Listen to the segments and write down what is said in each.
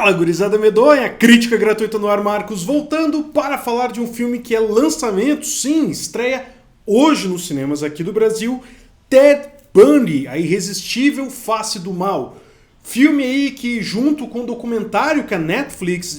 Fala, gurizada medonha, crítica gratuita no ar, Marcos, voltando para falar de um filme que é lançamento, sim, estreia hoje nos cinemas aqui do Brasil, Ted Bundy, a irresistível face do mal. Filme aí que, junto com o documentário que a Netflix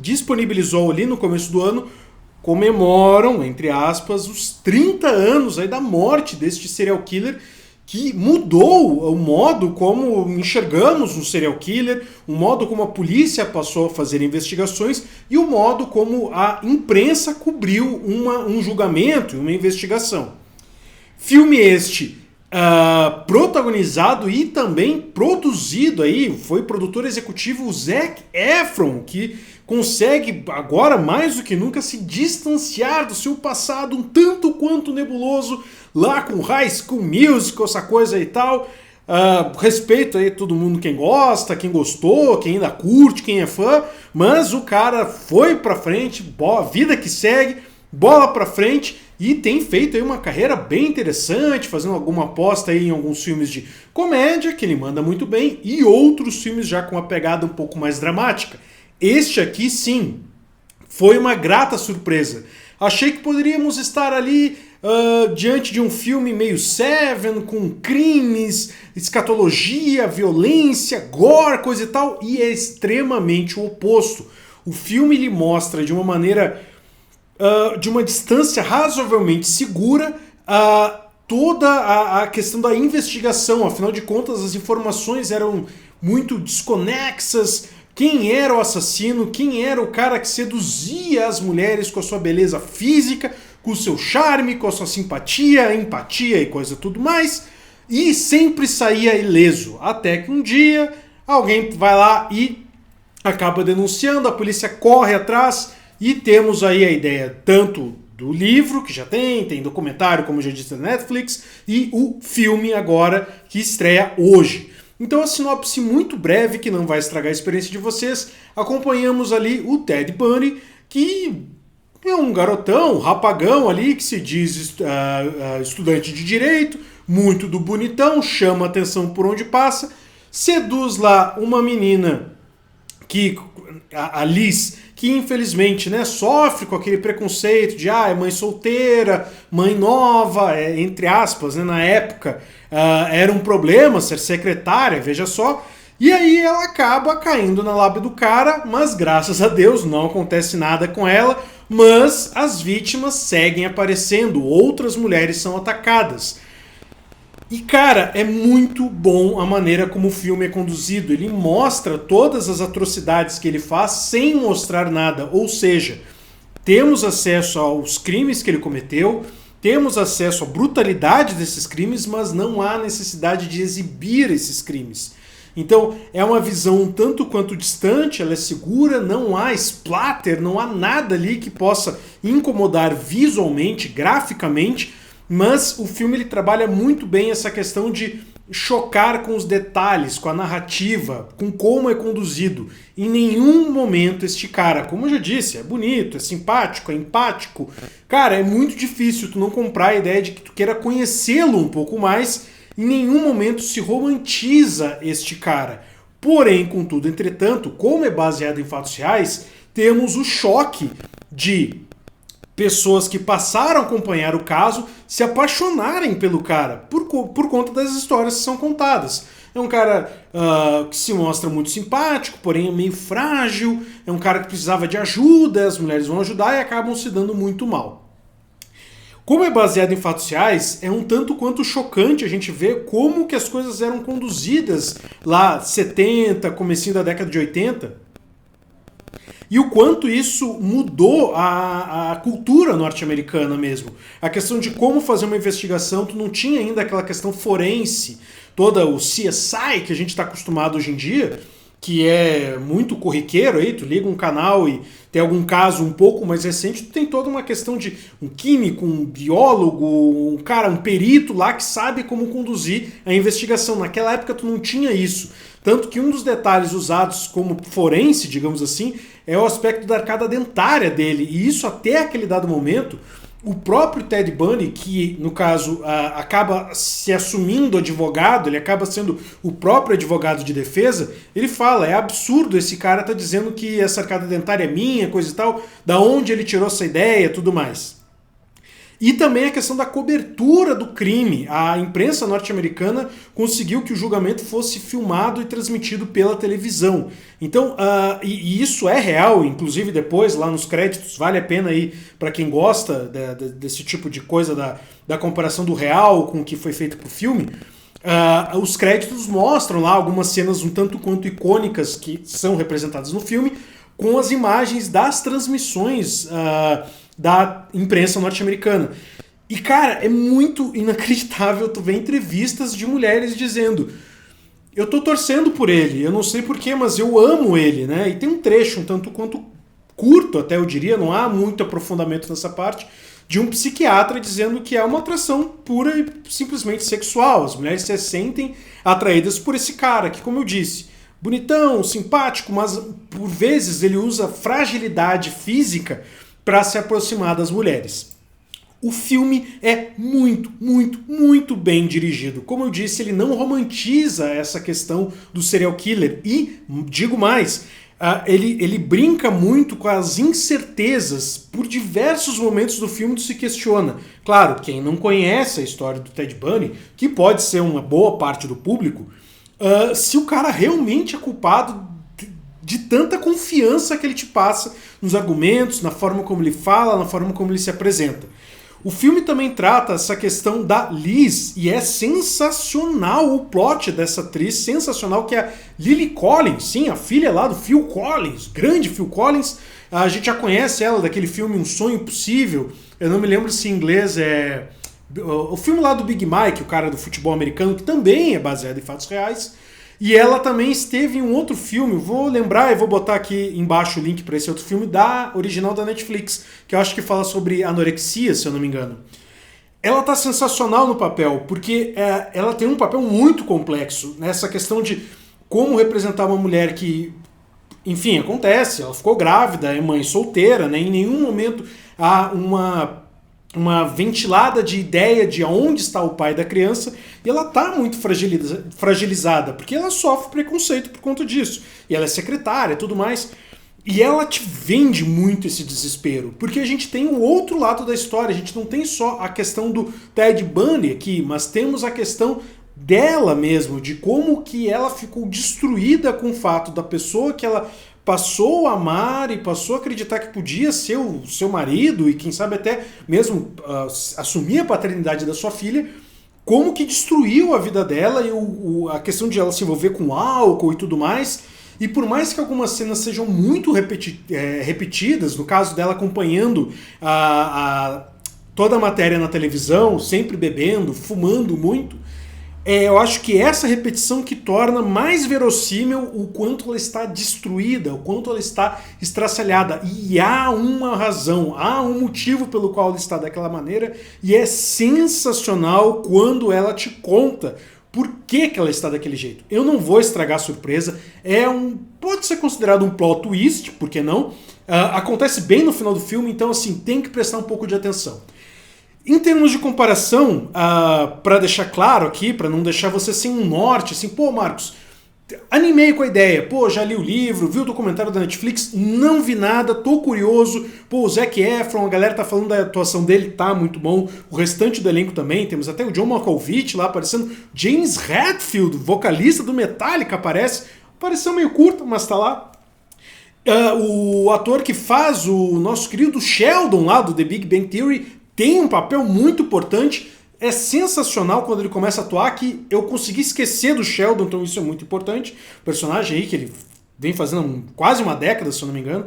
disponibilizou ali no começo do ano, comemoram, entre aspas, os 30 anos aí da morte deste serial killer, que mudou o modo como enxergamos um serial killer, o modo como a polícia passou a fazer investigações e o modo como a imprensa cobriu um julgamento e uma investigação. Filme este protagonizado e também produzido aí, foi produtor executivo o Zac Efron, que consegue agora mais do que nunca se distanciar do seu passado um tanto quanto nebuloso lá com High School Musical, essa coisa e tal. Respeito aí todo mundo, quem gosta, quem gostou, quem ainda curte, quem é fã, mas o cara foi pra frente, vida que segue, bola pra frente e tem feito aí uma carreira bem interessante, fazendo alguma aposta aí em alguns filmes de comédia, que ele manda muito bem, e outros filmes já com uma pegada um pouco mais dramática. Este aqui, sim, foi uma grata surpresa. Achei que poderíamos estar ali diante de um filme meio Seven, com crimes, escatologia, violência, gore, coisa e tal, e é extremamente o oposto. O filme lhe mostra de uma maneira, de uma distância razoavelmente segura, toda a questão da investigação. Afinal de contas, as informações eram muito desconexas. Quem era o assassino, quem era o cara que seduzia as mulheres com a sua beleza física, com o seu charme, com a sua simpatia, empatia e coisa tudo mais, e sempre saía ileso, até que um dia alguém vai lá e acaba denunciando, a polícia corre atrás e temos aí a ideia tanto do livro, que já tem documentário, como já disse, na Netflix, e o filme agora, que estreia hoje. Então a sinopse muito breve, que não vai estragar a experiência de vocês. Acompanhamos ali o Ted Bundy, que é um garotão, um rapagão ali, que se diz estudante de direito, muito do bonitão, chama atenção por onde passa, seduz lá uma menina, a Liz, que infelizmente, né, sofre com aquele preconceito de é mãe solteira, mãe nova, entre aspas, né, na época era um problema ser secretária, veja só, e aí ela acaba caindo na lábia do cara, mas graças a Deus não acontece nada com ela, mas as vítimas seguem aparecendo, outras mulheres são atacadas. E cara, é muito bom a maneira como o filme é conduzido. Ele mostra todas as atrocidades que ele faz sem mostrar nada. Ou seja, temos acesso aos crimes que ele cometeu, temos acesso à brutalidade desses crimes, mas não há necessidade de exibir esses crimes. Então é uma visão um tanto quanto distante, ela é segura, não há splatter, não há nada ali que possa incomodar visualmente, graficamente, mas o filme ele trabalha muito bem essa questão de chocar com os detalhes, com a narrativa, com como é conduzido. Em nenhum momento este cara, como eu já disse, é bonito, é simpático, é empático. Cara, é muito difícil tu não comprar a ideia de que tu queira conhecê-lo um pouco mais. Em nenhum momento se romantiza este cara. Porém, contudo, entretanto, como é baseado em fatos reais, temos o choque de pessoas que passaram a acompanhar o caso se apaixonarem pelo cara por conta das histórias que são contadas. É um cara que se mostra muito simpático, porém é meio frágil, é um cara que precisava de ajuda, as mulheres vão ajudar e acabam se dando muito mal. Como é baseado em fatos reais, é um tanto quanto chocante a gente ver como que as coisas eram conduzidas lá 70, comecinho da década de 80, e o quanto isso mudou a cultura norte-americana mesmo. A questão de como fazer uma investigação, tu não tinha ainda aquela questão forense, toda o CSI que a gente está acostumado hoje em dia, que é muito corriqueiro aí, tu liga um canal e tem algum caso um pouco mais recente, tu tem toda uma questão de um químico, um biólogo, um perito lá que sabe como conduzir a investigação. Naquela época tu não tinha isso. Tanto que um dos detalhes usados como forense, digamos assim, é o aspecto da arcada dentária dele. E isso até aquele dado momento, O próprio Ted Bundy, que no caso acaba se assumindo advogado, ele acaba sendo o próprio advogado de defesa, ele fala, é absurdo esse cara tá dizendo que essa arcada dentária é minha, coisa e tal, da onde ele tirou essa ideia, tudo mais. E também a questão da cobertura do crime. A imprensa norte-americana conseguiu que o julgamento fosse filmado e transmitido pela televisão. Então, e isso é real, inclusive depois, lá nos créditos, vale a pena aí para quem gosta desse tipo de coisa, da comparação do real com o que foi feito pro filme. Os créditos mostram lá algumas cenas um tanto quanto icônicas que são representadas no filme, com as imagens das transmissões da imprensa norte-americana. E, cara, é muito inacreditável tu ver entrevistas de mulheres dizendo: eu tô torcendo por ele, eu não sei porquê, mas eu amo ele, né? E tem um trecho um tanto quanto curto, até eu diria, não há muito aprofundamento nessa parte, de um psiquiatra dizendo que é uma atração pura e simplesmente sexual. As mulheres se sentem atraídas por esse cara, que, como eu disse, bonitão, simpático, mas por vezes ele usa fragilidade física para se aproximar das mulheres. O filme é muito, muito, muito bem dirigido. Como eu disse, ele não romantiza essa questão do serial killer e, digo mais, ele brinca muito com as incertezas. Por diversos momentos do filme tu se questiona. Claro, quem não conhece a história do Ted Bundy, que pode ser uma boa parte do público, se o cara realmente é culpado de tanta confiança que ele te passa nos argumentos, na forma como ele fala, na forma como ele se apresenta. O filme também trata essa questão da Liz, e é sensacional o plot dessa atriz, sensacional, que é a Lily Collins, sim, a filha lá do Phil Collins, grande Phil Collins. A gente já conhece ela daquele filme Um Sonho Impossível, eu não me lembro se em inglês é... o filme lá do Big Mike, o cara do futebol americano, que também é baseado em fatos reais. E ela também esteve em um outro filme, vou lembrar e vou botar aqui embaixo o link para esse outro filme, da original da Netflix, que eu acho que fala sobre anorexia, se eu não me engano. Ela tá sensacional no papel, porque ela tem um papel muito complexo, nessa questão de como representar uma mulher que, enfim, acontece, ela ficou grávida, é mãe solteira, né? Em nenhum momento há uma ventilada de ideia de onde está o pai da criança, e ela está muito fragilizada, porque ela sofre preconceito por conta disso. E ela é secretária e tudo mais. E ela te vende muito esse desespero, porque a gente tem o outro lado da história, a gente não tem só a questão do Ted Bundy aqui, mas temos a questão dela mesmo, de como que ela ficou destruída com o fato da pessoa que ela passou a amar e passou a acreditar que podia ser o seu marido e quem sabe até mesmo assumir a paternidade da sua filha, como que destruiu a vida dela e a questão de ela se envolver com álcool e tudo mais. E por mais que algumas cenas sejam muito repetidas, no caso dela acompanhando toda a matéria na televisão, sempre bebendo, fumando muito, eu acho que essa repetição que torna mais verossímil o quanto ela está destruída, o quanto ela está estraçalhada. E há uma razão, há um motivo pelo qual ela está daquela maneira, e é sensacional quando ela te conta por que ela está daquele jeito. Eu não vou estragar a surpresa, pode ser considerado um plot twist, por que não? Acontece bem no final do filme, então assim, tem que prestar um pouco de atenção. Em termos de comparação, para deixar claro aqui, para não deixar você sem um norte, assim, pô, Marcos, animei com a ideia, pô, já li o livro, vi o documentário da Netflix, não vi nada, tô curioso, pô, o Zac Efron, a galera tá falando da atuação dele, tá muito bom, o restante do elenco também, temos até o John Malkovich lá aparecendo, James Hetfield, vocalista do Metallica, apareceu meio curto, mas tá lá. O ator que faz o nosso querido Sheldon lá do The Big Bang Theory tem um papel muito importante, é sensacional quando ele começa a atuar, que eu consegui esquecer do Sheldon, então isso é muito importante, personagem aí que ele vem fazendo quase uma década, se eu não me engano.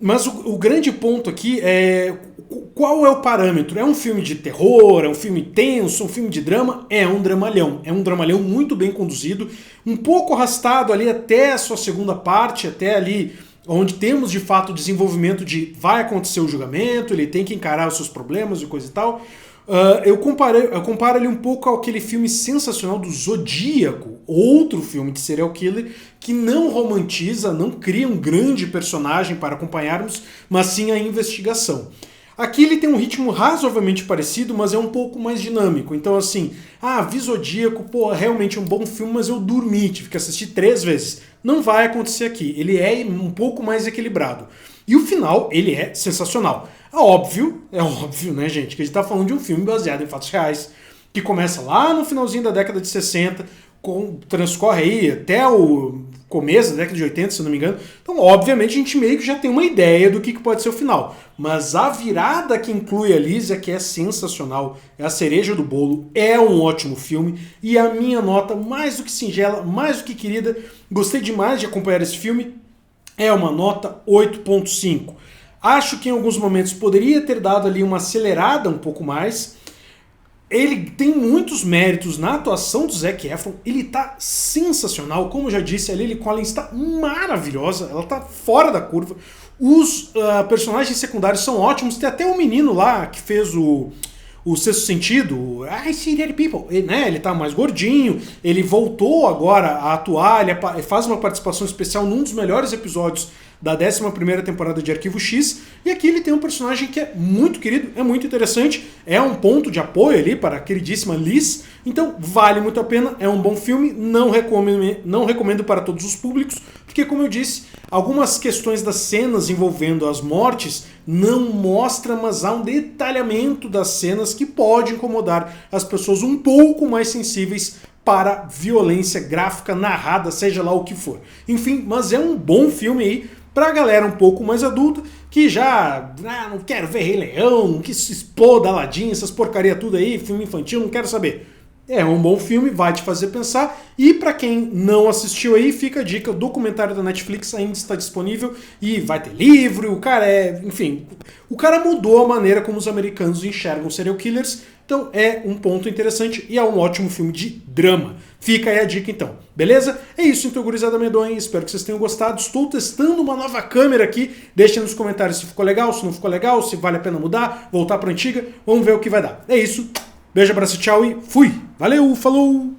Mas o grande ponto aqui é qual é o parâmetro? É um filme de terror, é um filme tenso, um filme de drama? É um dramalhão muito bem conduzido, um pouco arrastado ali até a sua segunda parte, até ali onde temos de fato o desenvolvimento de vai acontecer o julgamento, ele tem que encarar os seus problemas e coisa e tal. Eu comparo ele um pouco àquele filme sensacional do Zodíaco, outro filme de serial killer que não romantiza, não cria um grande personagem para acompanharmos, mas sim a investigação. Aqui ele tem um ritmo razoavelmente parecido, mas é um pouco mais dinâmico. Então assim, Vi Zodíaco, pô, realmente um bom filme, mas eu dormi, tive que assistir 3 vezes. Não vai acontecer aqui, ele é um pouco mais equilibrado. E o final, ele é sensacional. É óbvio, né, gente, que a gente tá falando de um filme baseado em fatos reais, que começa lá no finalzinho da década de 60, transcorre aí até o começo da década de 80, se eu não me engano. Então, obviamente, a gente meio que já tem uma ideia do que pode ser o final. Mas a virada que inclui a Lísia, que é sensacional, é a cereja do bolo, é um ótimo filme, e a minha nota, mais do que singela, mais do que querida, gostei demais de acompanhar esse filme, é uma nota 8.5. Acho que em alguns momentos poderia ter dado ali uma acelerada um pouco mais. Ele tem muitos méritos na atuação do Zac Efron, ele tá sensacional, como eu já disse, a Lily Collins tá maravilhosa, ela tá fora da curva, os personagens secundários são ótimos, tem até um menino lá que fez o Sexto Sentido, I See Dead People, ele tá mais gordinho, ele voltou agora a atuar, ele faz uma participação especial num dos melhores episódios da 11ª temporada de Arquivo X, e aqui ele tem um personagem que é muito querido, é muito interessante, é um ponto de apoio ali para a queridíssima Liz, então vale muito a pena, é um bom filme, não recomendo para todos os públicos, porque como eu disse, algumas questões das cenas envolvendo as mortes não mostram, mas há um detalhamento das cenas que pode incomodar as pessoas um pouco mais sensíveis para violência gráfica narrada, seja lá o que for. Enfim, mas é um bom filme aí pra galera um pouco mais adulta, que já não quero ver Rei Leão, que se exploda Aladdin, essas porcaria tudo aí, filme infantil, não quero saber. É um bom filme, vai te fazer pensar, e pra quem não assistiu aí, fica a dica, o documentário da Netflix ainda está disponível, e vai ter livro, o cara enfim, o cara mudou a maneira como os americanos enxergam serial killers, então é um ponto interessante e é um ótimo filme de drama. Fica aí a dica então, beleza? É isso então, gurizada medonha, espero que vocês tenham gostado. Estou testando uma nova câmera aqui, deixem nos comentários se ficou legal, se não ficou legal, se vale a pena mudar, voltar para antiga, vamos ver o que vai dar. É isso, beijo, abraço, tchau e fui! Valeu, falou!